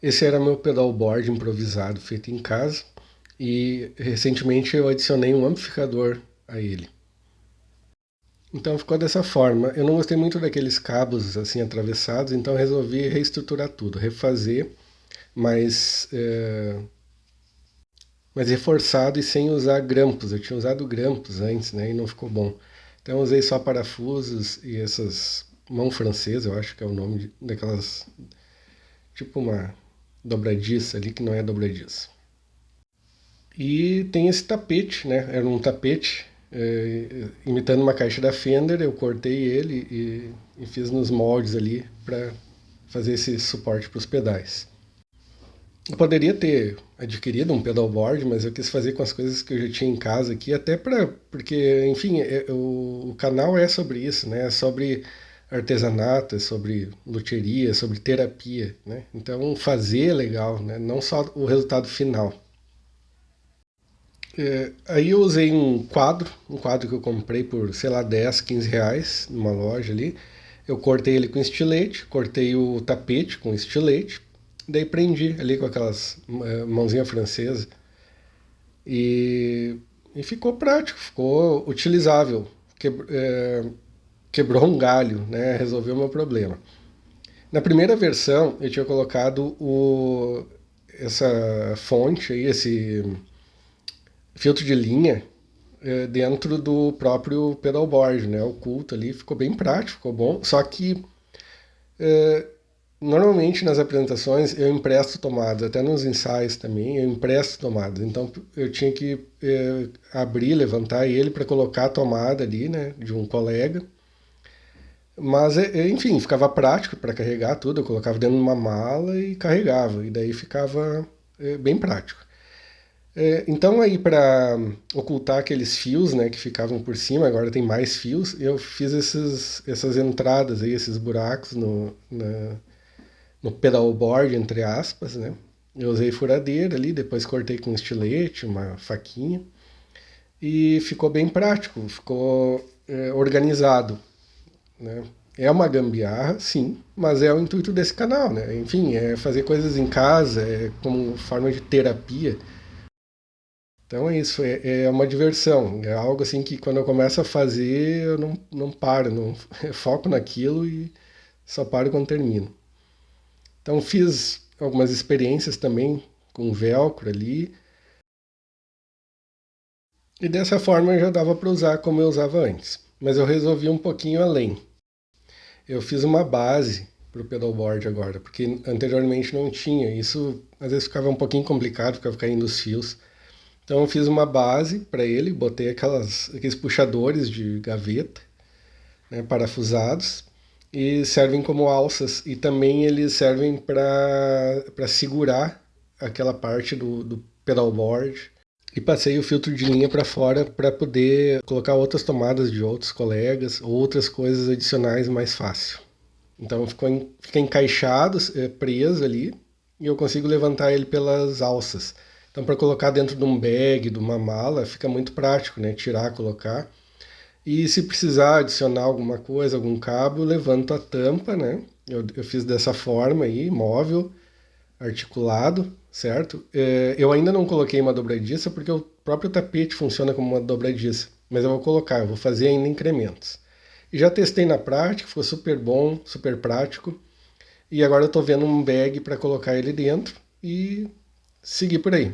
Esse era meu pedalboard improvisado feito em casa e recentemente eu adicionei um amplificador a ele. Então ficou dessa forma. Eu não gostei muito daqueles cabos assim atravessados, então resolvi reestruturar tudo, refazer, mas, mas reforçado e sem usar grampos. Eu tinha usado grampos antes, né, e não ficou bom. Então eu usei só parafusos e essas mão francesa, eu acho que é o nome daquelas, tipo uma dobradiça ali que não é dobradiça. E tem esse tapete, né? Era um tapete imitando uma caixa da Fender, eu cortei ele e fiz nos moldes ali para fazer esse suporte para os pedais. Eu poderia ter adquirido um pedalboard, mas eu quis fazer com as coisas que eu já tinha em casa aqui, até para porque, enfim, o canal é sobre isso, né? É sobre artesanato, é sobre luthieria, é sobre terapia, né? Então fazer é legal, né? Não só o resultado final. Aí eu usei um quadro que eu comprei por, sei lá, 10, 15 reais numa loja ali. Eu cortei ele com estilete, cortei o tapete com estilete, daí prendi ali com aquelas mãozinha francesa e, e ficou prático, ficou utilizável. Quebrou um galho, né? Resolveu o meu problema. Na primeira versão eu tinha colocado essa fonte aí, esse filtro de linha dentro do próprio pedalboard, né? Oculto ali, ficou bem prático, ficou bom. Só que normalmente nas apresentações eu empresto tomadas, até nos ensaios também eu empresto tomadas. Então eu tinha que abrir, levantar ele para colocar a tomada ali, né? De um colega. Mas enfim, ficava prático para carregar tudo. Eu colocava dentro de uma mala e carregava, e daí ficava bem prático. Então aí para ocultar aqueles fios, né, que ficavam por cima, agora tem mais fios, eu fiz essas entradas aí, esses buracos no pedalboard, entre aspas, né. Eu usei furadeira ali, depois cortei com estilete, uma faquinha, e ficou bem prático, ficou organizado, né. É uma gambiarra, sim, mas é o intuito desse canal, né? Enfim, é fazer coisas em casa, é como forma de terapia. Então é isso, é uma diversão. É algo assim que quando eu começo a fazer, eu não paro, não, eu foco naquilo e só paro quando termino. Então fiz algumas experiências também com velcro ali, e dessa forma já dava para usar como eu usava antes. Mas eu resolvi um pouquinho além. Eu fiz uma base para o pedalboard agora, porque anteriormente não tinha. Isso às vezes ficava um pouquinho complicado, ficava caindo os fios. Então eu fiz uma base para ele, botei aqueles puxadores de gaveta, né, parafusados, e servem como alças. E também eles servem para segurar aquela parte do pedalboard. E passei o filtro de linha para fora para poder colocar outras tomadas de outros colegas, ou outras coisas adicionais mais fácil. Então fica encaixado, preso ali, e eu consigo levantar ele pelas alças. Então para colocar dentro de um bag, de uma mala, fica muito prático, né? Tirar, colocar. E se precisar adicionar alguma coisa, algum cabo, eu levanto a tampa, né? Eu fiz dessa forma aí, móvel, articulado, certo? Eu ainda não coloquei uma dobradiça porque o próprio tapete funciona como uma dobradiça, mas eu vou colocar, eu vou fazer ainda incrementos. E já testei na prática, ficou super bom, super prático. E agora eu estou vendo um bag para colocar ele dentro e seguir por aí.